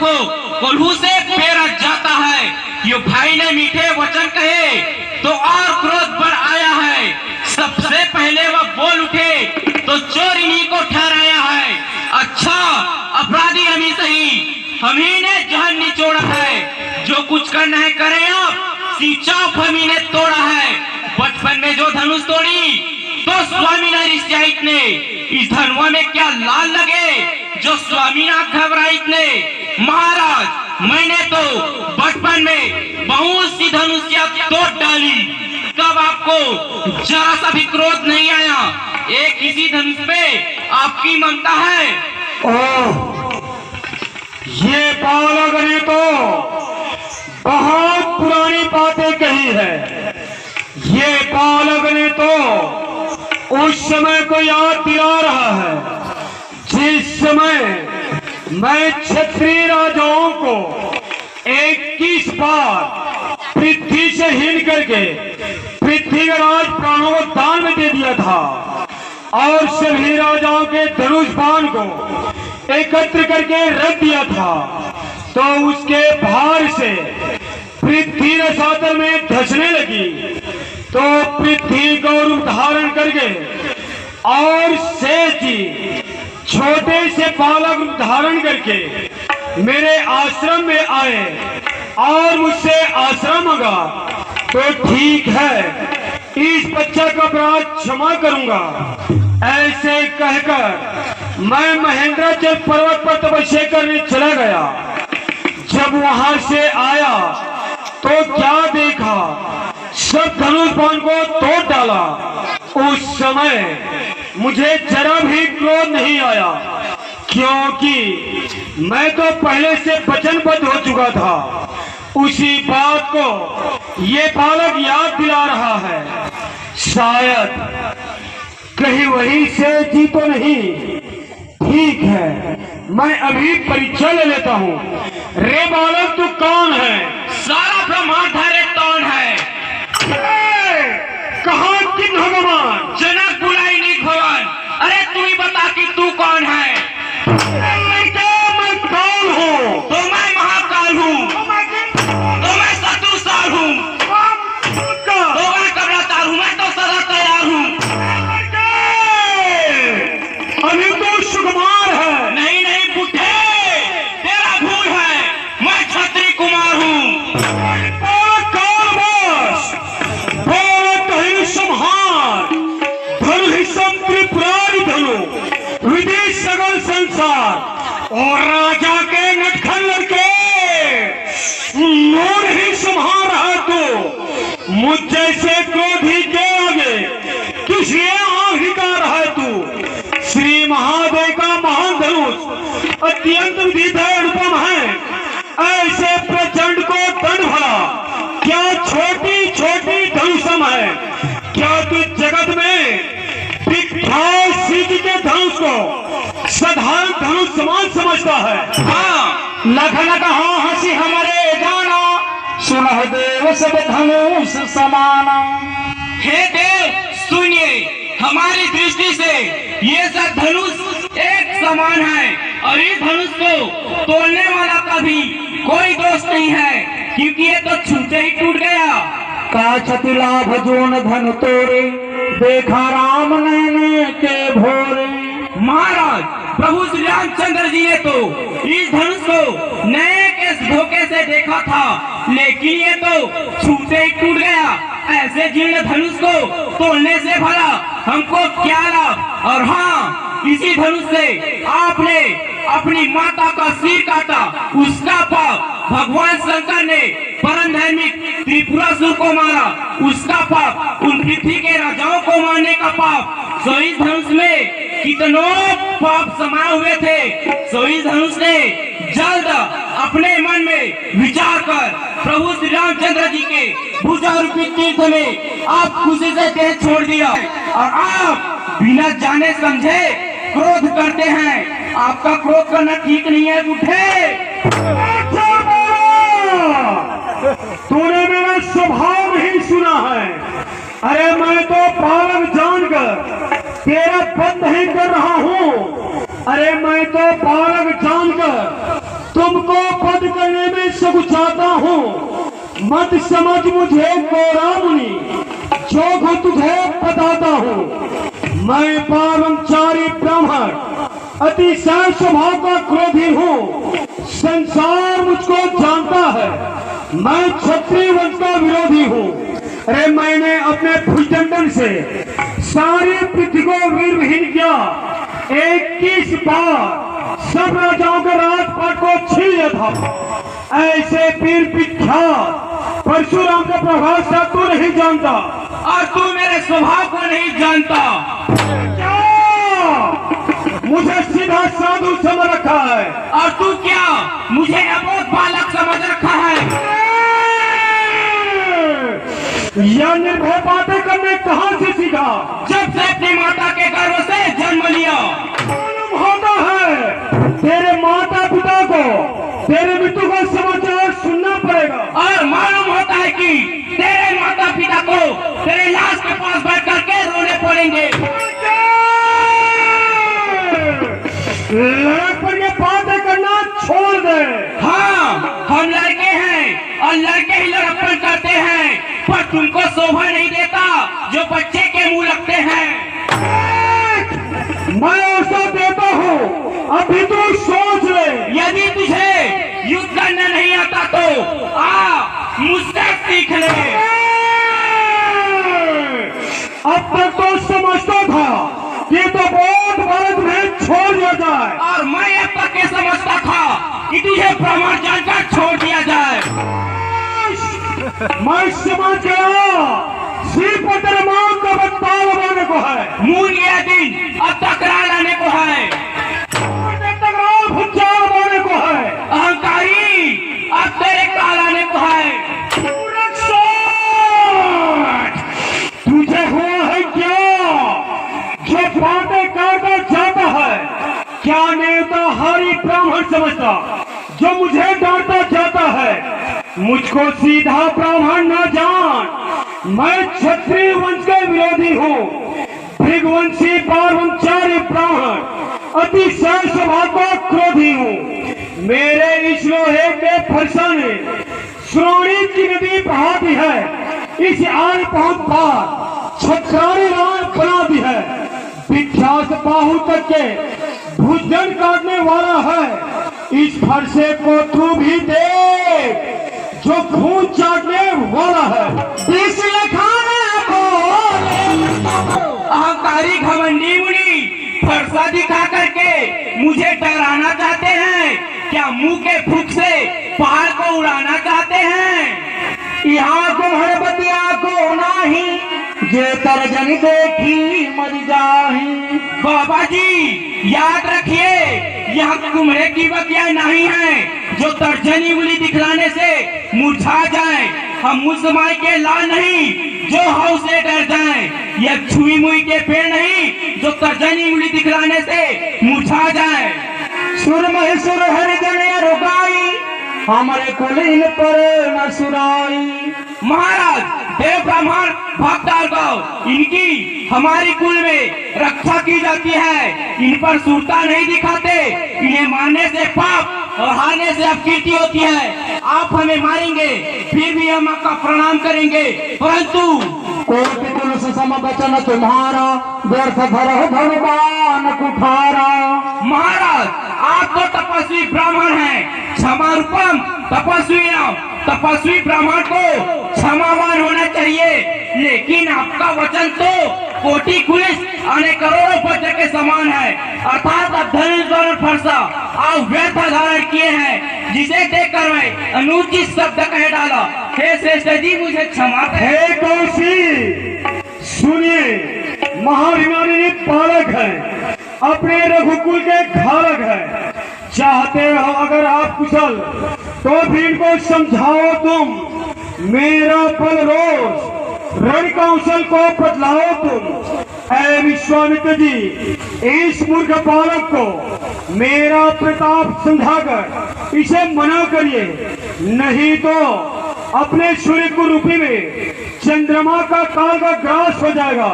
देखो कोल्हू से फेर जाता है। ये भाई ने मीठे वचन कहे तो और क्रोध बढ़ आया है। सबसे पहले वह बोल उठे तो चोर इन्हीं को ठहराया है। अच्छा अपराधी हम ही सही, हम ही ने जहन निचोड़ा है। जो कुछ करना है करें आप, सीचाप हम ही ने तोड़ा है। बचपन में जो धनुष तोड़ी तो स्वामीनाथ घबराइत ने, इस धनुआ में क्या लाल लगे जो स्वामीनाथ घबराइत ने। महाराज मैंने तो बचपन में बहुत सी धनुषिया तोड़ डाली, तब आपको जरा सा भी क्रोध नहीं आया। एक किसी धनुष पे आपकी ममता है। ओह, ये बालक ने तो बहुत पुरानी बातें कही है। ये बालक ने तो उस समय को याद दिला रहा है जिस समय मैं क्षत्रिय राजाओं को 21 बार पृथ्वी से हिल करके पृथ्वी का राज प्राणों को दान में दे दिया था और सभी राजाओं के धनुष बाण को एकत्र करके रख दिया था। तो उसके भार से पृथ्वी रसातल में धंसने लगी। तो पृथ्वी को रूप धारण करके और शेष जी छोटे से बालक रूप धारण करके मेरे आश्रम में आए और मुझसे आश्रम मांगा। तो ठीक है, इस बच्चा का अपराध क्षमा करूंगा। ऐसे कहकर मैं महेंद्राचल पर्वत पर तपस्या करने चला गया। जब वहां से आया तो क्या देखा, सब धनुष बाण को तोड़ डाला। उस समय मुझे जरा भी क्रोध नहीं आया, क्योंकि मैं तो पहले से वचनबद्ध हो चुका था। उसी बात को ये बालक याद दिला रहा है। शायद कहीं वही से जी तो नहीं। ठीक है, मैं अभी परिचय ले लेता हूँ। रे बालक तू कौन है? सारा ब्रह्मांड धारे कौन है? कहाँ किन भगवान? जनक बुलाई नहीं भगवान। अरे तू ही बता कि तू कौन है? मैं कौन हूँ? तो मैं महाकाल हूँ, तो मैं शत्रुसार हूँ, तो मैं कबरातार हूँ, मैं तो सदा तैयार हूँ। अभी तो सुकुमार है। नहीं नहीं बुढ़े, तेरा भूल है, मैं क्षत्रिय कुमार हूँ। विदेश सगल संसार और राजा के नटखट लड़के मोर ही संभाल रहा। तू मुझ जैसे क्रोधी के आगे किस लिए आंख निकाल रहा है? तू श्री महादेव का महान धनुष अत्यंत विधित है, अनुपम है। ऐसे प्रचंड को दंड भला क्या छोटी छोटी धनुषम है? क्या तू जगत में सीधी के धनुष को साधारण धनुष समान समझता है? हाँ लख लख हाँ हंसी हमारे जाना, सुनह देव सब धनुष समाना। हे देव सुनिए, हमारी दृष्टि से ये सब धनुष एक समान है और इस धनुष को तोड़ने वाला का भी कोई दोष नहीं है, क्योंकि ये तो छूते ही टूट गया। का क्षति लाभ जोन धन तोड़े, देखा राम नैने के भोरे। महाराज प्रभु श्री रामचंद्र जी ने तो इस धनुष को नए के धोखे से देखा था, लेकिन ये तो छूते ही टूट गया। ऐसे जीर्ण धनुष को तोड़ने से भला हमको क्या लाभ? और हाँ, इसी धनुष से आपने अपनी माता का सिर काटा, उसका पाप भगवान शंकर ने परम धार्मिक त्रिपुरासुर को मारा, उसका पाप उन पृथ्वी के राजाओं को मारने का पाप। सो इस धनुष में कितनों पाप समाये हुए थे। सो इस धनुष ने जल्द अपने मन में विचार कर प्रभु श्री रामचंद्र जी के भुजा रूपी तीर्थ में आप खुशी से देह छोड़ दिया और आप बिना जाने समझे क्रोध करते हैं। आपका क्रोध करना ठीक नहीं है। उठे, तूने मेरा स्वभाव नहीं सुना है। अरे मैं तो बालक जानकर तेरा बंद नहीं कर रहा हूँ। अरे मैं तो बालक जानकर तुमको वध करने में सकुचाता हूँ, मत समझ मुझे गोरा मुनि, जो को तुझे बताता हूँ। मैं पारमचारी ब्राह्मण, अतिशय स्वभाव का क्रोधी हूँ। संसार मुझको जानता है, मैं क्षत्रिय वंश का विरोधी हूँ। अरे मैंने अपने भुजदंडन से सारी पृथ्वी को वीरविहीन किया। 21 बार सब राजाओं के राजपाट को छीन लिया था। ऐसे वीर विख्यात परशुराम का प्रभाव से तू नहीं जानता, और तू मेरे स्वभाव को नहीं जानता। क्या मुझे सीधा साधु समझ रखा है? और तू क्या मुझे अबोध बालक समझ रखा है? यह निर्भय बातें करने कहाँ से सीखा? जब से अपनी माता के गर्भ से जन्म लिया। मालूम होता है तेरे माता पिता को तेरे मृत्यु का समाचार सुनना पड़ेगा, और मालूम होता है कि तेरे माता पिता को तेरे लाश के पास बैठ करके रोने पड़ेंगे। लड़क पर ये बातें करना छोड़ दे। हाँ, हम लड़के हैं और लड़के ही लड़कपन करते हैं, पर तुमको शोभा नहीं देता जो बच्चे के मुंह लगते हैं। मैं ऐसा देता हूँ, अभी तो सोच ले। यदि तुझे युद्ध करना नहीं आता तो आ मुझसे सीख ले। अब तक तो समझता था कि तो बहुत भारत में छोड़ दिया जाए, और मैं अब तक ये समझता था कि तुझे प्रमाण जानकर छोड़ दिया जाए। मैं समझ गया, सिर पर तेरे मां का बत्ता लगाने को है। मुंह गया दिन अब टकरा लाने को है, टकराव भुच्चाल लगाने को है। अहंकारी अब तेरे काल आने को है। तुझे हुआ है क्या जो बातें करता जाता है? क्या नेता हरि ब्राह्मण समझता जो मुझे डांटता जाता है? मुझको सीधा ब्राह्मण न जान, मैं क्षत्रिय वंश के विरोधी हूँ। भृगवंशी पारमचारी ब्राह्मण, अतिशय स्वभाव का क्रोधी हूँ। मेरे इस लोहे के फरसा ने श्रोणी की नदी बहा दी है। इस आल बहुत बार छत्रारी राय बना दी है। विख्यात बाहु तक के भुजन काटने वाला है। इस फरसे को तू भी देख जो खून चाटने वाला है। अहंकारी घमंडी मुनि फरसा दिखा करके मुझे डराना चाहते हैं क्या? मुंह के फूंक से पहाड़ को उड़ाना चाहते हैं? यहाँ तुम्हारे बतिया को नाही, जे तर्जन देखी मर जाही। बाबा जी याद रखिए, यहाँ तुम्हारे की बतिया नहीं है जो तर्जनी उंगली दिखलाने से मुरझा जाए। हम मुसलमान के लाल नहीं जो हाउ से डर जाए। यह छुई मुई के पेड़ नहीं जो तर्जनी उंगली दिखलाने से मुरझा जाए। सुर महेश्वर हर जने रुकाई, हमारे कुलीन पर न सुराई। महाराज देव ब्राह्मण भक्तार गौ, इनकी हमारी कुल में रक्षा की जाती है। इन पर सूरता नहीं दिखाते। इन्हें मारने से पाप और हारने से अपकीर्ति होती है। आप हमें मारेंगे फिर भी हम आपका प्रणाम करेंगे, परंतु कोटि तुलस सम बचन तुम्हारा, व्यर्थ धरह भगवान कुठारा। महाराज आप तो तपस्वी ब्राह्मण हैं, क्षमा रूपम तपस्वी नाम। तपस्वी ब्राह्मण को क्षमावान होना चाहिए, लेकिन आपका वचन तो कोटि पुलिस अनेक करोड़ों वज्र के समान है। अर्थात आप धनुष और फरसा आप व्यर्थ धारण किए हैं, जिसे देखकर मैं अनुचित शब्द कह डाला। हे श्रेष्ठ जी मुझे क्षमा करें। हे कौशी सुनिए, महाभिमानी बालक है, अपने रघुकुल के घालक है। चाहते हो अगर आप कुशल तो भी इनको समझाओ तुम। मेरा बल रोष रण कौशल को बदलाओ तुम। ऐ विश्वामित्र जी, इस मूर्ख बालक को मेरा प्रताप समझाकर इसे मना करिए, नहीं तो अपने सूर्य को रूपी में चंद्रमा का काल का ग्रास हो जाएगा।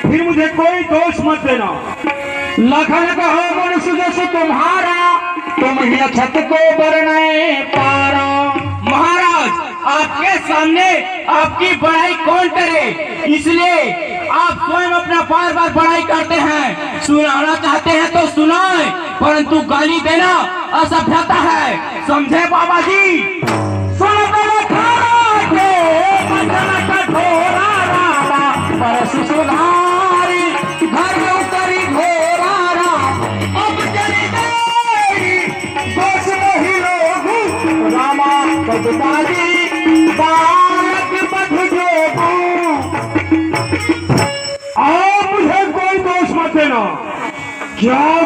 फिर मुझे कोई दोष मत देना। लखन कहो मनुष्य जैसे तुम्हारा, तुम ही छत को बरने पारो। महाराज, आपके सामने आपकी बड़ाई कौन करे, इसलिए आप स्वयं अपना बार बार बड़ाई करते हैं। सुनाना चाहते हैं तो सुनाएं, परंतु गाली देना असभ्यता है, समझे बाबा जी। मुझे कोई दोष मत देना। क्या